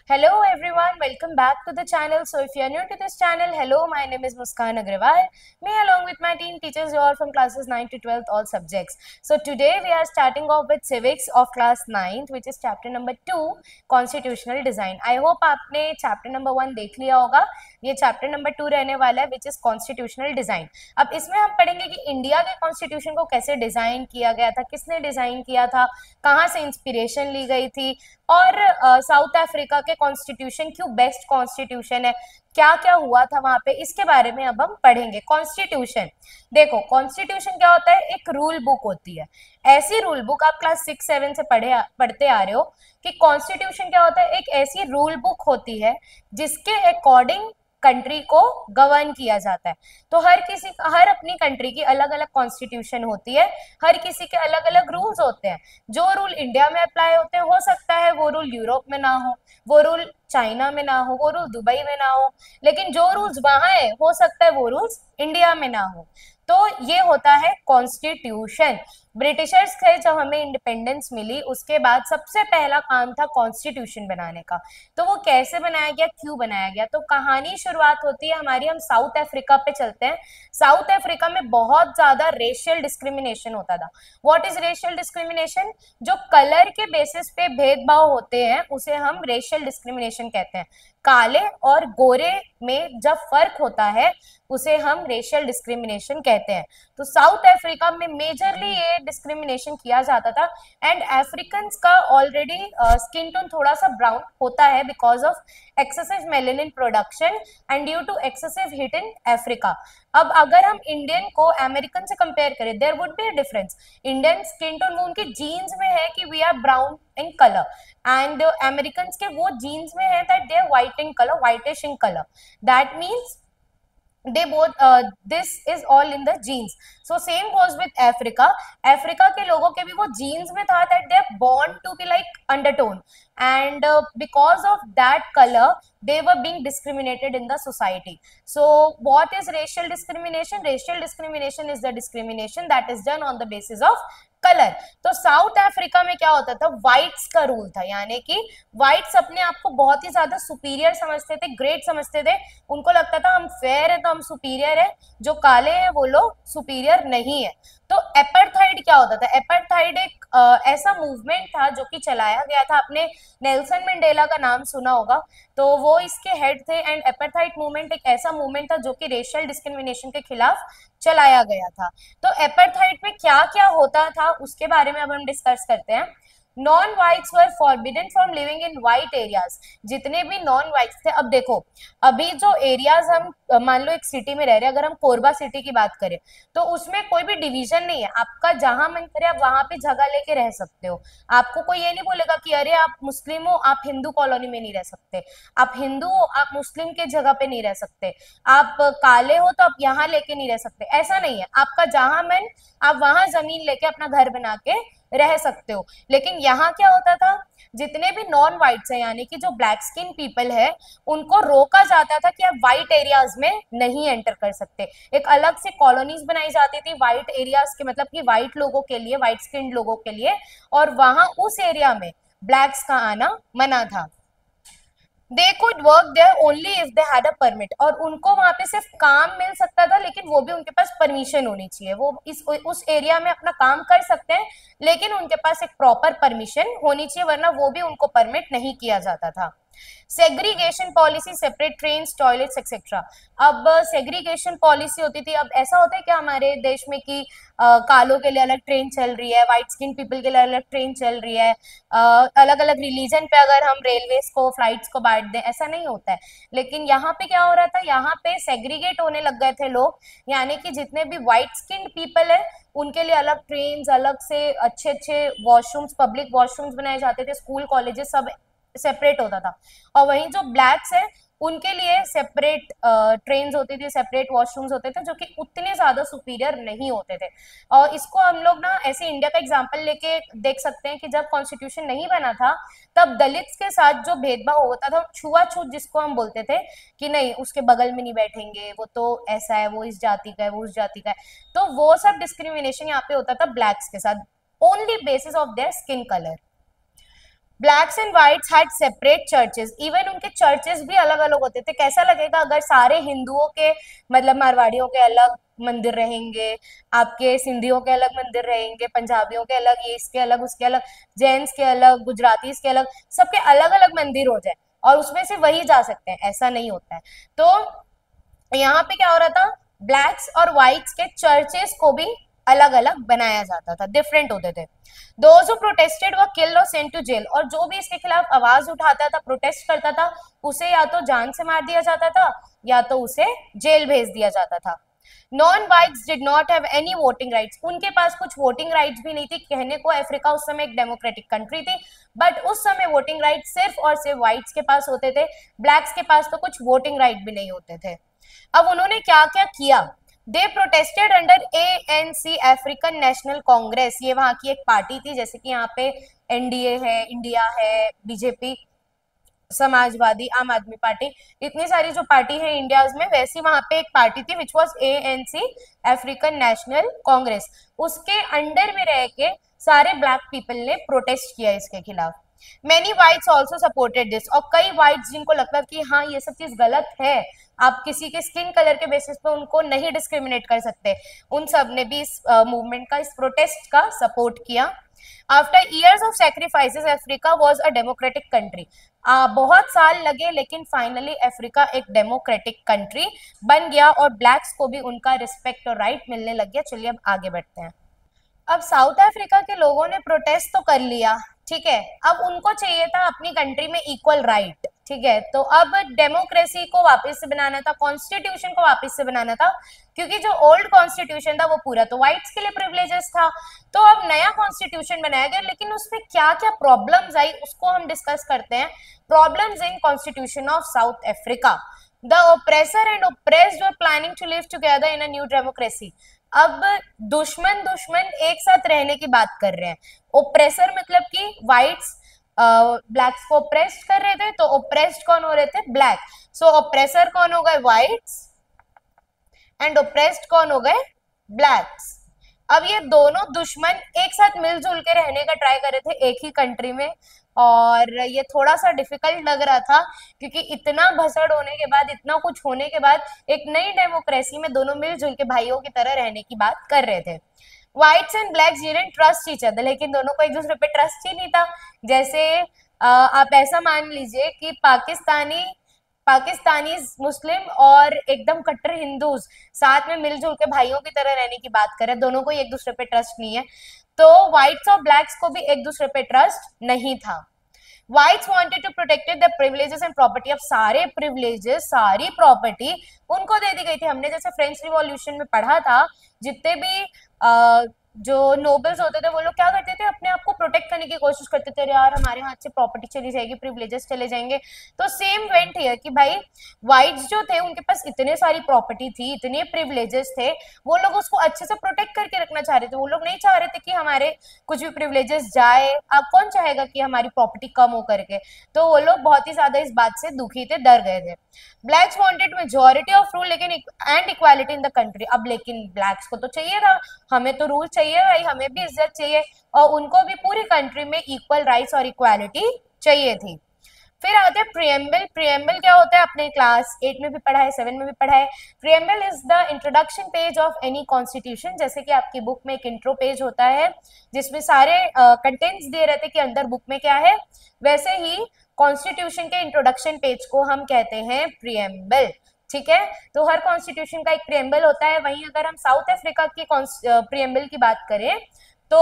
Hello everyone, welcome back to the channel. So if you are new to this channel, hello, my name is Muskan Agrawal. Me along with my team teachers you all from classes 9 to 12th all subjects. So today we are starting off with civics of class 9th which is chapter number 2 constitutional design. I hope आपने chapter number 1 देख लिया होगा. ये chapter number 2 रहने वाला है which is constitutional design. अब इसमें हम पढ़ेंगे कि इंडिया के कॉन्स्टिट्यूशन को कैसे डिजाइन किया गया था, किसने डिजाइन किया था, कहाँ से इंस्पिरेशन ली गई थी और साउथ अफ्रीका के कॉन्स्टिट्यूशन क्यों बेस्ट कॉन्स्टिट्यूशन है, क्या क्या हुआ था वहां पे, इसके बारे में अब हम पढ़ेंगे. कॉन्स्टिट्यूशन, देखो कॉन्स्टिट्यूशन क्या होता है, एक रूल बुक होती है. ऐसी रूल बुक आप क्लास 6-7 से पढ़ते आ रहे हो कि कॉन्स्टिट्यूशन क्या होता है, एक ऐसी रूल बुक होती है जिसके अकॉर्डिंग कंट्री को गवर्न किया जाता है. तो हर अपनी कंट्री की अलग अलग कॉन्स्टिट्यूशन होती है, हर किसी के अलग अलग रूल्स होते हैं. जो रूल इंडिया में अप्लाई होते हैं हो सकता है वो रूल यूरोप में ना हो, वो रूल चाइना में ना हो, वो रूल दुबई में ना हो, लेकिन जो रूल्स वहां है हो सकता है वो रूल्स इंडिया में ना हो. तो ये होता है कॉन्स्टिट्यूशन. ब्रिटिशर्स थे जब हमें इंडिपेंडेंस मिली उसके बाद सबसे पहला काम था कॉन्स्टिट्यूशन बनाने का. तो वो कैसे बनाया गया, क्यों बनाया गया, तो कहानी शुरुआत होती है हमारी, हम साउथ अफ्रीका पे चलते हैं. साउथ अफ्रीका में बहुत ज्यादा रेशियल डिस्क्रिमिनेशन होता था. What is racial discrimination? जो कलर के बेसिस पे भेदभाव होते हैं उसे हम रेशियल डिस्क्रिमिनेशन कहते हैं. काले और गोरे में जब फर्क होता है उसे हम रेशियल डिस्क्रिमिनेशन कहते हैं. तो साउथ अफ्रीका में मेजरली ये डिस्क्रिमिनेशन किया जाता था. एंड अफ्रीकन का ऑलरेडी स्किन टोन थोड़ा सा ब्राउन होता है because of excessive melanin production and due to excessive heat in Africa. अब अगर हम इंडियन को अमेरिकन से कंपेयर करें there would be a difference. Indian skin tone वो उनके जीन्स में है कि we are brown in colour and American के वो जीन्स में है that they are white in colour, whitish in colour. That means they both this is all in the genes. So same goes with Africa. Africa के लोगों के भी वो genes में था that they are born to be like undertone and because of that color they were being discriminated in the society. So what is racial discrimination? Racial discrimination is the discrimination that is done on the basis of colour. तो South Africa में क्या होता था, whites का rule था, यानी कि whites अपने आप को बहुत ही ज्यादा सुपीरियर समझते थे, ग्रेट समझते थे. उनको लगता था हम फेयर है तो हम सुपीरियर है, जो काले हैं वो लोग सुपीरियर नहीं है. तो एपार्थाइड क्या होता था? एपार्थाइड एक ऐसा मूवमेंट था जो कि चलाया गया था, आपने नेल्सन मंडेला का नाम सुना होगा, तो वो इसके हेड थे. एंड एपार्थाइड मूवमेंट एक ऐसा मूवमेंट था जो कि रेशियल डिस्क्रिमिनेशन के खिलाफ चलाया गया था. तो एपार्थाइड में क्या क्या होता था उसके बारे में अब हम डिस्कस करते हैं. Non whites were forbidden from living in white areas. जितने भी नॉन व्हाइट्स थे, अब देखो अभी जो एरियाज हम मान लो एक सिटी में रह रहे हैं, अगर हम कोरबा सिटी की बात करें तो उसमें कोई भी डिवीजन नहीं है, आपका जहां मन करे आप वहां पे जगह लेके रह सकते हो. आपको कोई ये नहीं बोलेगा कि अरे आप मुस्लिम हो आप हिंदू कॉलोनी में नहीं रह सकते, आप हिंदू हो आप मुस्लिम के जगह पे नहीं रह सकते, आप काले हो तो आप यहाँ लेके नहीं रह सकते. ऐसा नहीं है, आपका जहां मन आप वहां जमीन लेके अपना घर बना के रह सकते हो. लेकिन यहाँ क्या होता था, जितने भी नॉन व्हाइट्स हैं यानी कि जो ब्लैक स्किन पीपल है उनको रोका जाता था कि आप व्हाइट एरियाज में नहीं एंटर कर सकते. एक अलग से कॉलोनीज बनाई जाती थी व्हाइट एरियाज के, मतलब कि व्हाइट लोगों के लिए, व्हाइट स्किन लोगों के लिए, और वहां उस एरिया में ब्लैक्स का आना मना था. They could work there only if they had a permit. और उनको वहां पे सिर्फ काम मिल सकता था, लेकिन वो भी उनके पास परमिशन होनी चाहिए. वो उस एरिया में अपना काम कर सकते हैं लेकिन उनके पास एक प्रॉपर परमिशन होनी चाहिए, वरना वो भी उनको परमिट नहीं किया जाता था. Segregation policy, separate trains, toilets etcetera. अब सेग्रीगेशन पॉलिसी होती थी. अब ऐसा होता है कि हमारे देश में कि कालों के लिए अलग ट्रेन चल रही है, व्हाइट स्किन पीपल के लिए अलग ट्रेन चल रही है, अलग अलग रिलीजन पे अगर हम रेलवेज को फ्लाइट्स को बांट दें, ऐसा नहीं होता है. लेकिन यहाँ पे क्या हो रहा था, यहाँ पे सेग्रीगेट होने लग गए थे लोग, यानी कि जितने भी व्हाइट स्किन पीपल है उनके लिए अलग ट्रेन, अलग से अच्छे अच्छे वॉशरूम्स, पब्लिक वॉशरूम्स बनाए जाते थे, स्कूल कॉलेजेस सब सेपरेट होता था. और वहीं जो ब्लैक्स है उनके लिए सेपरेट ट्रेन्स होती थी, सेपरेट वॉशरूम्स होते थे, जो कि उतने ज्यादा सुपीरियर नहीं होते थे. और इसको हम लोग ना ऐसे इंडिया का एग्जांपल लेके देख सकते हैं कि जब कॉन्स्टिट्यूशन नहीं बना था तब दलित्स के साथ जो भेदभाव होता था, छुआछूत जिसको हम बोलते थे कि नहीं उसके बगल में नहीं बैठेंगे, वो तो ऐसा है, वो इस जाति का है, वो उस जाति का है, तो वो सब डिस्क्रिमिनेशन यहाँ पे होता था ब्लैक्स के साथ, only basis of their skin colour. Blacks and whites had separate churches, even उनके चर्चेस भी अलग अलग होते थे। कैसा लगेगा अगर सारे हिंदुओं के मतलब मारवाड़ियों के अलग मंदिर रहेंगे, आपके सिंधियों के अलग मंदिर रहेंगे, पंजाबियों के अलग, ये इसके अलग, उसके अलग, जैन्स के अलग, गुजरातीस के अलग, सबके अलग अलग मंदिर हो जाए और उसमें से वही जा सकते हैं, ऐसा नहीं होता है। तो यहाँ पे क्या हो रहा था, ब्लैक्स और व्हाइट्स के चर्चेस को भी अलग अलग बनाया जाता था, डिफरेंट होते थे। Those who protested were killed और सेंट टू जेल, और जो भी इसके खिलाफ आवाज उठाता था, प्रोटेस्ट करता था, उसे या तो जान से मार दिया जाता था या तो उसे जेल भेज दिया जाता था। Non whites did not have any voting rights, उनके पास कुछ वोटिंग राइट्स भी नहीं थी। कहने को अफ्रीका उस समय एक डेमोक्रेटिक कंट्री थी, बट उस समय वोटिंग राइट सिर्फ और सिर्फ व्हाइट्स के पास होते थे, ब्लैक्स के पास तो कुछ वोटिंग राइट भी नहीं होते थे। अब उन्होंने क्या क्या किया, they protested under ANC African National Congress, ये वहां की एक पार्टी थी, जैसे कि यहाँ पे NDA है, इंडिया है, BJP, समाजवादी, आम आदमी पार्टी, इतनी सारी जो पार्टी है इंडिया में, वैसी वहां पे एक पार्टी थी which was ANC African National Congress. उसके अंडर में रह के सारे ब्लैक पीपल ने प्रोटेस्ट किया इसके खिलाफ। Many whites also supported this, और कई वाइट्स जिनको लगता कि हाँ ये सब चीज गलत है, आप किसी के स्किन कलर के बेसिस पे उनको नहीं डिस्क्रिमिनेट कर सकते, उन सब ने भी इस मूवमेंट का, इस प्रोटेस्ट का सपोर्ट किया। After years of sacrifices Africa was a democratic country, बहुत साल लगे लेकिन फाइनली अफ्रीका एक डेमोक्रेटिक कंट्री बन गया और ब्लैक्स को भी उनका रिस्पेक्ट और राइट मिलने लग गया। चलिए अब आगे बढ़ते हैं। अब साउथ अफ्रीका के लोगों ने प्रोटेस्ट तो कर लिया, ठीक है, अब उनको चाहिए था अपनी कंट्री में इक्वल राइट, ठीक है, तो अब डेमोक्रेसी को वापस से बनाना था, कॉन्स्टिट्यूशन को वापस से बनाना था, क्योंकि जो ओल्ड कॉन्स्टिट्यूशन था वो पूरा तो व्हाइट्स के लिए प्रिविलेजेस था। तो अब नया कॉन्स्टिट्यूशन बनाया गया, लेकिन उसमें क्या क्या प्रॉब्लम्स आई उसको हम डिस्कस करते हैं। Problems in constitution of South Africa, the oppressor and oppressed were planning to live together in a new democracy. अब दुश्मन दुश्मन एक साथ रहने की बात कर रहे हैं। ओप्रेसर मतलब कि व्हाइट्स ब्लैक्स को ओप्रेस्ड कर रहे थे, तो ओप्रेस्ड कौन हो रहे थे, ब्लैक। सो ओप्रेसर कौन हो गए, व्हाइट्स, एंड ओप्रेस्ड कौन हो गए, ब्लैक्स। अब ये दोनों दुश्मन एक साथ मिलजुल के रहने का ट्राई कर रहे थे एक ही कंट्री में, और ये थोड़ा सा डिफिकल्ट लग रहा था, क्योंकि इतना भसड़ होने के बाद, इतना कुछ होने के बाद, एक नई डेमोक्रेसी में दोनों मिलजुल के भाइयों की तरह रहने की बात कर रहे थे। Whites and blacks didn't trust each other, लेकिन दोनों को एक दूसरे पे ट्रस्ट ही नहीं था। जैसे आप ऐसा मान लीजिए कि पाकिस्तानी मुस्लिम और एकदम कट्टर हिंदूज साथ में मिलजुल के भाइयों की तरह रहने की बात करें, दोनों को एक दूसरे पे ट्रस्ट नहीं है, तो व्हाइट्स और ब्लैक्स को भी एक दूसरे पे ट्रस्ट नहीं था। Whites wanted to protect the privileges and property, अब सारे प्रिविलेजेस, सारी प्रॉपर्टी उनको दे दी गई थी। हमने जैसे फ्रेंच रिवॉल्यूशन में पढ़ा था, जितने भी जो नोबल्स होते थे वो लोग क्या करते थे, अपने आप को प्रोटेक्ट करने की कोशिश करते थे, यार हमारे हाथ से प्रॉपर्टी चली जाएगी, प्रिविलेजेस चले जाएंगे। तो सेम वेंट हियर कि भाई व्हाइट्स जो थे उनके पास इतने सारी प्रॉपर्टी थी, इतने प्रिविलेजेस थे, वो लोग उसको अच्छे से प्रोटेक्ट करके रखना चाह रहे थे। वो लोग नहीं चाह रहे थे कि हमारे कुछ भी प्रिविलेजेस जाए। अब कौन चाहेगा कि हमारी प्रॉपर्टी कम हो करके, तो वो लोग बहुत ही ज्यादा इस बात से दुखी थे, डर गए थे। Blacks wanted majority of rule लेकिन and equality in the country, अब लेकिन ब्लैक्स को तो चाहिए था, हमें तो रूल चाहिए भाई, हमें भी इज्जत चाहिए, और उनको भी पूरी कंट्री में इक्वल राइट्स और इक्वालिटी चाहिए थी। फिर आते हैं प्रियम्बल। प्रियम्बल क्या होता है, अपने क्लास 8 में भी पढ़ा है, 7 में भी पढ़ा है। Preamble is the introduction page of any constitution, जैसे कि आपकी बुक में एक इंट्रो पेज होता है जिसमें सारे कंटेंट्स दिए रहते हैं कि अंदर बुक में क्या है, वैसे ही कॉन्स्टिट्यूशन के इंट्रोडक्शन पेज को हम कहते हैं प्रियम्बल, ठीक है। तो हर कॉन्स्टिट्यूशन का एक प्रियम्बल होता है। वहीं अगर हम साउथ अफ्रीका की प्रियम्बल की बात करें तो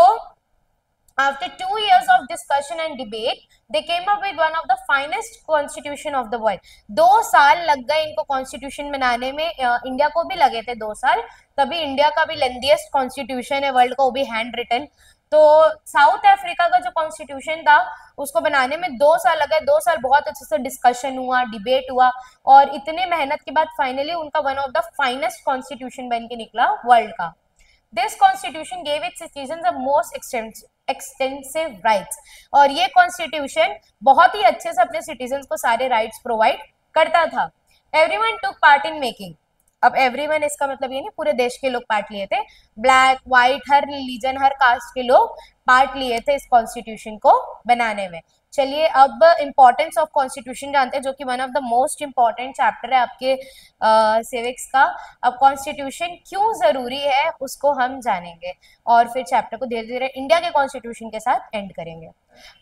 after 2 years of discussion and debate they came up with one of the finest constitution of the world। 2 साल लग गए इनको कॉन्स्टिट्यूशन बनाने में, इंडिया को भी लगे थे 2 साल, तभी इंडिया का भी लेंथीएस्ट कॉन्स्टिट्यूशन है वर्ल्ड का, वो भी हैंड रिटन। तो साउथ अफ्रीका का जो कॉन्स्टिट्यूशन था उसको बनाने में 2 साल लगे। 2 साल बहुत अच्छे से डिस्कशन हुआ, डिबेट हुआ, और इतने मेहनत के बाद फाइनली उनका one of the finest constitution बन के निकला वर्ल्ड का। This constitution gave it's citizen the most extensive rights, और ये कॉन्स्टिट्यूशन बहुत ही अच्छे से अपने सिटीजन्स को सारे राइट्स प्रोवाइड करता था। Everyone took part in making, अब एवरीवन इसका मतलब ये नहीं पूरे देश के लोग पार्ट लिए थे, ब्लैक व्हाइट हर रिलीजन हर कास्ट के लोग पार्ट लिए थे इस कॉन्स्टिट्यूशन को बनाने में। चलिए अब इम्पोर्टेंस ऑफ कॉन्स्टिट्यूशन जानते हैं, जो कि one of the most important chapter है आपके सिविक्स का। अब कॉन्स्टिट्यूशन क्यों जरूरी है उसको हम जानेंगे और फिर चैप्टर को धीरे धीरे इंडिया के कॉन्स्टिट्यूशन के साथ एंड करेंगे।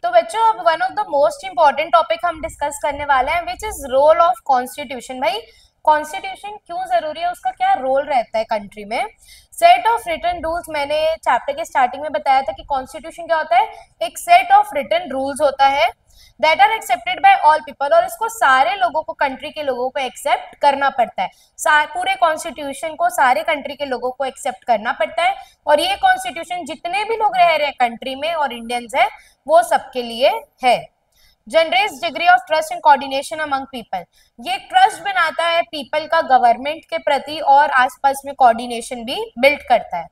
तो बच्चों अब one of the most important topic हम डिस्कस करने वाले हैं, which is role of constitution. भाई कॉन्स्टिट्यूशन क्यों जरूरी है, उसका क्या रोल रहता है कंट्री में। सेट ऑफ रिटन रूल्स, मैंने चैप्टर के स्टार्टिंग में बताया था कि कॉन्स्टिट्यूशन क्या होता है, एक सेट ऑफ रिटन रूल्स होता है that are accepted by all people, और इसको सारे लोगों को, कंट्री के लोगों को एक्सेप्ट करना पड़ता है। पूरे कॉन्स्टिट्यूशन को सारे कंट्री के लोगों को एक्सेप्ट करना पड़ता है, और ये कॉन्स्टिट्यूशन जितने भी लोग रह रहे हैं कंट्री में और इंडियंस है वो सबके लिए है। Generates degree of trust and coordination among people, ये ट्रस्ट बनाता है पीपल का गवर्नमेंट के प्रति और आसपास में कोऑर्डिनेशन भी बिल्ड करता है।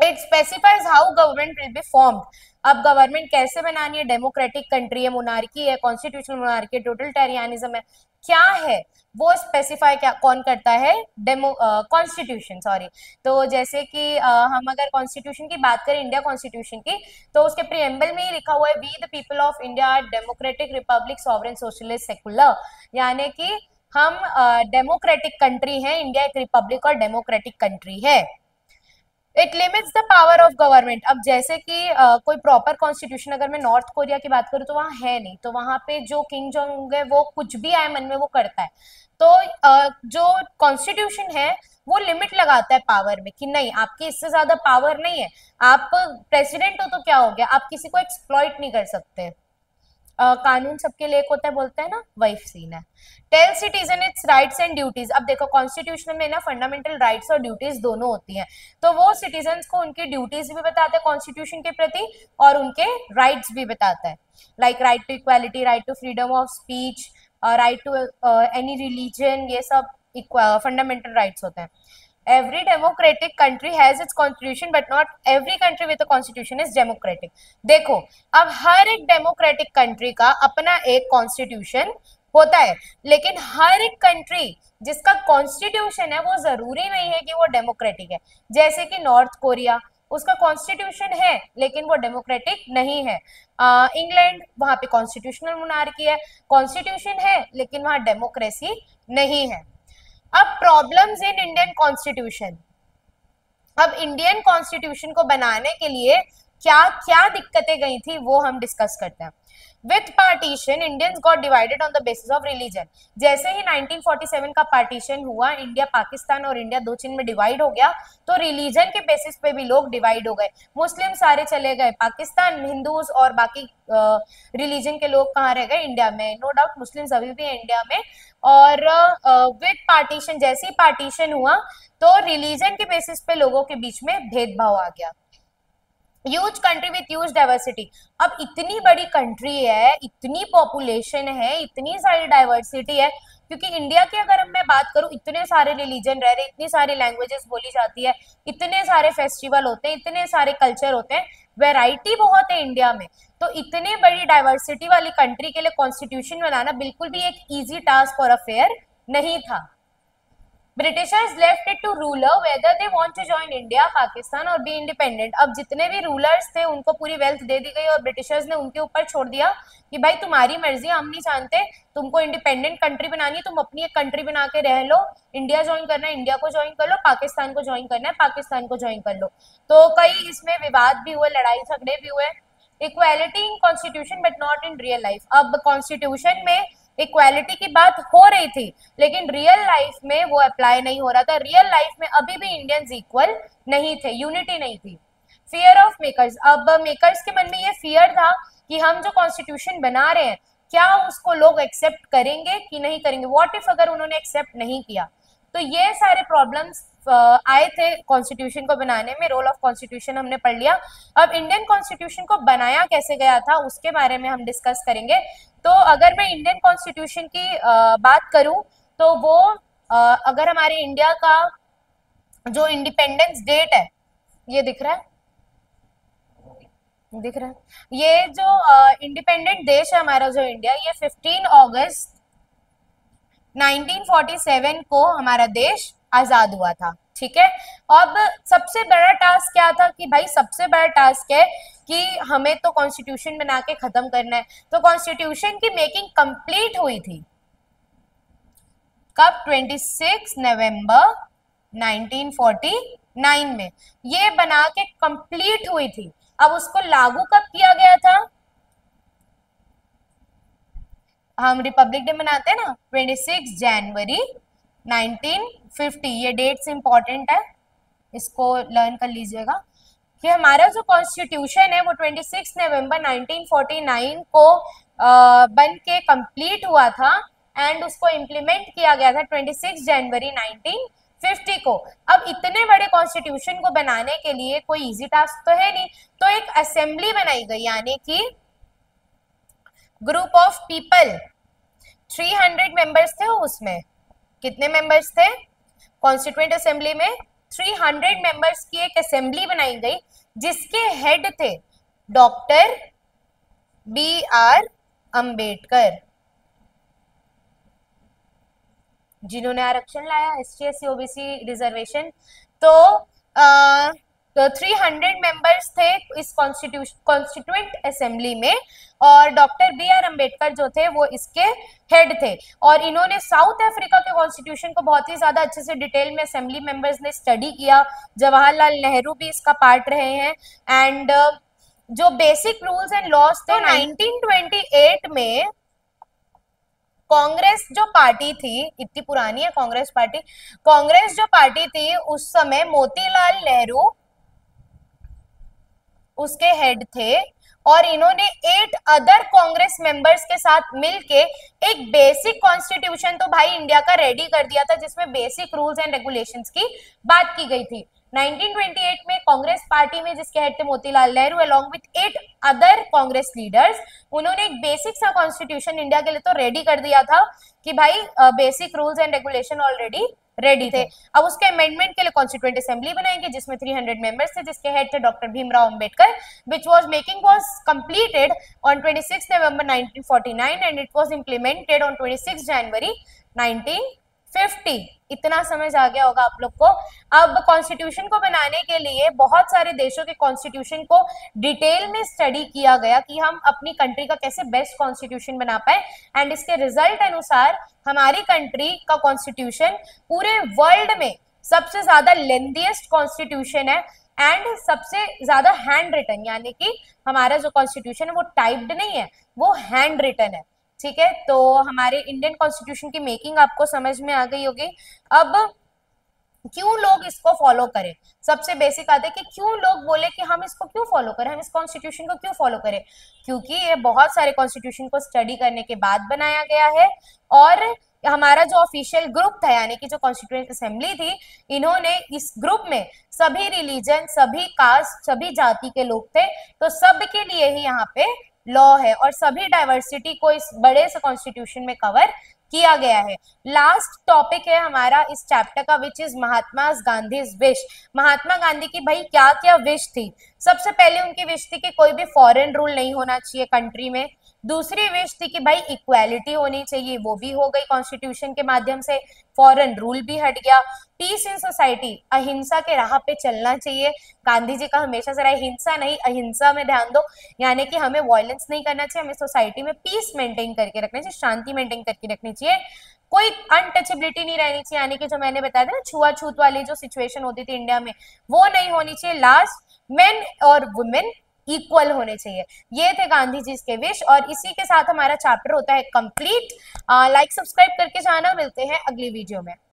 It specifies how government will be formed, अब गवर्नमेंट कैसे बनानी है, डेमोक्रेटिक कंट्री है, मोनार्की है, कॉन्स्टिट्यूशनल मोनार्की है, टोटलिटेरियनिज्म है, क्या है वो स्पेसिफाई क्या कौन करता है, कॉन्स्टिट्यूशन सॉरी। तो जैसे कि हम अगर कॉन्स्टिट्यूशन की बात करें, इंडिया कॉन्स्टिट्यूशन की, तो उसके प्रीएम्बल में ही लिखा हुआ है we the people of India democratic republic sovereign socialist secular, यानी कि हम डेमोक्रेटिक कंट्री है, इंडिया एक रिपब्लिक और डेमोक्रेटिक कंट्री है। It limits the power of government, अब जैसे कि कोई प्रॉपर कॉन्स्टिट्यूशन अगर मैं नॉर्थ कोरिया की बात करूँ तो वहां है नहीं, तो वहां पे जो किंग जोंग है वो कुछ भी आए मन में वो करता है। तो जो कॉन्स्टिट्यूशन है वो लिमिट लगाता है पावर में कि नहीं आपकी इससे ज्यादा पावर नहीं है, आप प्रेसिडेंट हो तो क्या हो गया, आप किसी को एक्सप्लॉइट नहीं कर सकते। कानून सबके लिए एक होता है बोलते हैं ना, वही सीन है। Tell citizen its rights and duties, अब देखो कॉन्स्टिट्यूशन में ना फंडामेंटल राइट्स और ड्यूटीज दोनों होती हैं, तो वो सिटीजन्स को उनकी ड्यूटीज भी बताता है कॉन्स्टिट्यूशन के प्रति और उनके राइट्स भी बताता है, like right to equality, right to freedom of speech, right to any religion, ये सब फंडामेंटल राइट्स होते हैं। Every democratic country has its constitution, but not every country with a constitution is democratic. देखो अब हर एक डेमोक्रेटिक कंट्री का अपना एक कॉन्स्टिट्यूशन होता है, लेकिन हर एक कंट्री जिसका कॉन्स्टिट्यूशन है वो जरूरी नहीं है कि वो डेमोक्रेटिक है। जैसे कि नॉर्थ कोरिया, उसका कॉन्स्टिट्यूशन है लेकिन वो डेमोक्रेटिक नहीं है। इंग्लैंड, वहां पे कॉन्स्टिट्यूशनल मोनार्की है, कॉन्स्टिट्यूशन है लेकिन वहां डेमोक्रेसी नहीं है। अब प्रॉब्लम्स इन इंडियन कॉन्स्टिट्यूशन, अब इंडियन कॉन्स्टिट्यूशन को बनाने के लिए क्या क्या दिक्कतें गई थी वो हम डिस्कस करते हैं। With partition Indians got divided on the basis of religion, जैसे ही 1947 का पार्टीशन हुआ, इंडिया पाकिस्तान और इंडिया दो चीन में डिवाइड हो गया, तो रिलीजन के बेसिस पे भी लोग डिवाइड हो गए। मुस्लिम सारे चले गए पाकिस्तान, हिंदूज और बाकी रिलीजन के लोग कहाँ रह गए, इंडिया में। नो डाउट मुस्लिम्स अभी भी है इंडिया में। और विथ पार्टीशन, जैसे ही पार्टीशन हुआ तो रिलीजन के बेसिस पे लोगों के बीच में भेदभाव आ गया। Huge country with huge diversity, अब इतनी बड़ी कंट्री है, इतनी पॉपुलेशन है, इतनी सारी डाइवर्सिटी है, क्योंकि इंडिया की अगर मैं बात करूं इतने सारे रिलीजन रह रहे, इतनी सारी लैंग्वेजेस बोली जाती है, इतने सारे फेस्टिवल होते हैं, इतने सारे कल्चर होते हैं, वैरायटी बहुत है इंडिया में। तो इतनी बड़ी डाइवर्सिटी वाली कंट्री के लिए कॉन्स्टिट्यूशन बनाना बिल्कुल भी एक इजी टास्क और अफेयर नहीं था। Britishers left it to ruler whether they want to join India Pakistan और बी इंडिपेंडेंट, अब जितने भी रूलर्स थे उनको पूरी वेल्थ दे दी गई और ब्रिटिशर्स ने उनके ऊपर छोड़ दिया कि भाई तुम्हारी मर्जी, हम नहीं जानते, तुमको इंडिपेंडेंट कंट्री बनानी है, तुम अपनी एक कंट्री बना के रह लो, इंडिया ज्वाइन करना है इंडिया को ज्वाइन कर लो, पाकिस्तान को ज्वाइन करना है पाकिस्तान को ज्वाइन कर लो। तो कई इसमें विवाद भी हुए, लड़ाई झगड़े भी हुए। Equality in constitution but not in real life, अब कॉन्स्टिट्यूशन में इक्वालिटी की बात हो रही थी लेकिन रियल लाइफ में वो अप्लाई नहीं हो रहा था। रियल लाइफ में अभी भी इंडियंस इक्वल नहीं थे, यूनिटी नहीं थी। फियर ऑफ मेकर्स, अब मेकर्स के मन में ये फियर था कि हम जो कॉन्स्टिट्यूशन बना रहे हैं क्या उसको लोग एक्सेप्ट करेंगे कि नहीं करेंगे, व्हाट इफ अगर उन्होंने एक्सेप्ट नहीं किया। तो ये सारे प्रॉब्लम्स आए थे कॉन्स्टिट्यूशन को बनाने में। रोल ऑफ कॉन्स्टिट्यूशन हमने पढ़ लिया। अब इंडियन कॉन्स्टिट्यूशन को बनाया कैसे गया था उसके बारे में हम डिस्कस करेंगे। तो अगर मैं इंडियन कॉन्स्टिट्यूशन की बात करूं तो वो अगर हमारे इंडिया का जो इंडिपेंडेंस डेट है, ये दिख रहा है, दिख रहा है, ये जो इंडिपेंडेंट देश है हमारा जो इंडिया, ये 15 अगस्त 1947 को हमारा देश आजाद हुआ था। ठीक है, अब सबसे बड़ा टास्क क्या था कि भाई सबसे बड़ा टास्क है कि हमें तो कॉन्स्टिट्यूशन बना के खत्म करना है। तो कॉन्स्टिट्यूशन की मेकिंग कंप्लीट हुई थी कब? 26 नवंबर 1949 में ये बना के कंप्लीट हुई थी। अब उसको लागू कब किया गया था? हम रिपब्लिक डे मनाते हैं ना, 26 जनवरी 1950। ये डेट्स इंपॉर्टेंट है, इसको लर्न कर लीजिएगा कि हमारा जो कॉन्स्टिट्यूशन है वो 26 नवंबर 1949 को बन के कंप्लीट हुआ था एंड उसको इम्प्लीमेंट किया गया था 26 जनवरी 1950 को। अब इतने बड़े कॉन्स्टिट्यूशन को बनाने के लिए कोई इजी टास्क तो है नहीं, तो एक असेंबली बनाई गई, यानी कि ग्रुप ऑफ पीपल, 300 मेंबर्स थे उसमें। कितने मेंबर्स थे कॉन्स्टिट्यूएंट असेंबली में? 300 मेंबर्स की एक असेंबली बनाई गई जिसके हेड थे डॉक्टर बी आर अंबेडकर, जिन्होंने आरक्षण लाया एससी एससी ओबीसी रिजर्वेशन। तो 300 मेंबर्स थे इस कॉन्स्टिट्यूएंट असेंबली में और डॉक्टर बी आर अंबेडकर जो थे वो इसके हेड थे। और इन्होंने साउथ अफ्रीका के कॉन्स्टिट्यूशन को बहुत ही ज्यादा अच्छे से डिटेल में असेंबली मेंबर्स ने स्टडी किया। जवाहरलाल नेहरू भी इसका पार्ट रहे हैं एंड जो बेसिक रूल्स एंड लॉज थे 1928 में कांग्रेस जो पार्टी थी, इतनी पुरानी है कांग्रेस पार्टी, कांग्रेस जो पार्टी थी उस समय मोतीलाल नेहरू उसके हेड थे और इन्होंने 8 अदर कांग्रेस मेंबर्स के साथ मिलके एक बेसिक कॉन्स्टिट्यूशन तो भाई इंडिया का रेडी कर दिया था जिसमें बेसिक रूल्स एंड रेगुलेशंस की बात की गई थी। 1928 में कांग्रेस पार्टी में जिसके हेड थे Motilal Nehru along with 8 other Congress leaders, उन्होंने एक बेसिक सा कॉन्स्टिट्यूशन इंडिया के लिए तो रेडी कर दिया था कि भाई basic rules and regulation already ready थे। अब उसके अमेंडमेंट के लिए कॉन्स्टिट्यूएंट असेंबली बनाएंगे जिसमें 300 मेंबर्स थे जिसके हेड थे doctor Bhimrao Ambedkar, which was making was completed on 26 November 1949 and it was implemented on 26 January 1950। इतना समझ आ गया होगा आप लोग को। अब कॉन्स्टिट्यूशन को बनाने के लिए बहुत सारे देशों के कॉन्स्टिट्यूशन को डिटेल में स्टडी किया गया कि हम अपनी कंट्री का कैसे बेस्ट कॉन्स्टिट्यूशन बना पाए एंड इसके रिजल्ट अनुसार हमारी कंट्री का कॉन्स्टिट्यूशन पूरे वर्ल्ड में सबसे ज्यादा लेंथीएस्ट कॉन्स्टिट्यूशन है एंड सबसे ज्यादा हैंड रिटन, यानी कि हमारा जो कॉन्स्टिट्यूशन है वो टाइप्ड नहीं है, वो हैंड रिटन है। ठीक है, तो हमारे इंडियन कॉन्स्टिट्यूशन की मेकिंग आपको समझ में आ गई होगी। अब क्यों लोग इसको फॉलो करें, सबसे बेसिक आता है कि क्यों लोग बोले कि हम इसको क्यों फॉलो करें, हम इस कॉन्स्टिट्यूशन को क्यों फॉलो करें, क्योंकि ये बहुत सारे कॉन्स्टिट्यूशन को स्टडी करने के बाद बनाया गया है और हमारा जो ऑफिशियल ग्रुप था यानी कि जो कॉन्स्टिट्यूएंट असेंबली थी, इन्होंने इस ग्रुप में सभी रिलीजन, सभी कास्ट, सभी जाति के लोग थे, तो सबके लिए ही यहाँ पे लॉ है और सभी डाइवर्सिटी को इस बड़े से कॉन्स्टिट्यूशन में कवर किया गया है। लास्ट टॉपिक है हमारा इस चैप्टर का which is Mahatma Gandhi wish. Mahatma Gandhi की भाई क्या क्या विश थी? सबसे पहले उनकी विश थी कि कोई भी फॉरेन रूल नहीं होना चाहिए कंट्री में। दूसरी विश थी कि भाई इक्वालिटी होनी चाहिए, वो भी हो गई कॉन्स्टिट्यूशन के माध्यम से, फॉरेन रूल भी हट गया। पीस इन सोसाइटी, अहिंसा के राह पे चलना चाहिए। गांधी जी का हमेशा से रहा हिंसा नहीं अहिंसा में ध्यान दो, यानी कि हमें वायलेंस नहीं करना चाहिए, हमें सोसाइटी में पीस मेंटेन करके रखना चाहिए, शांति मेंटेन करके रखनी चाहिए, कोई अनटचेबिलिटी नहीं रहनी चाहिए, यानी कि जो मैंने बताया था ना छुआछूत वाली जो सिचुएशन होती थी इंडिया में वो नहीं होनी चाहिए। लास्ट, मेन और वुमेन इक्वल होने चाहिए। ये थे गांधी जी के विश और इसी के साथ हमारा चैप्टर होता है कंप्लीट। लाइक सब्सक्राइब करके जाना, मिलते हैं अगली वीडियो में।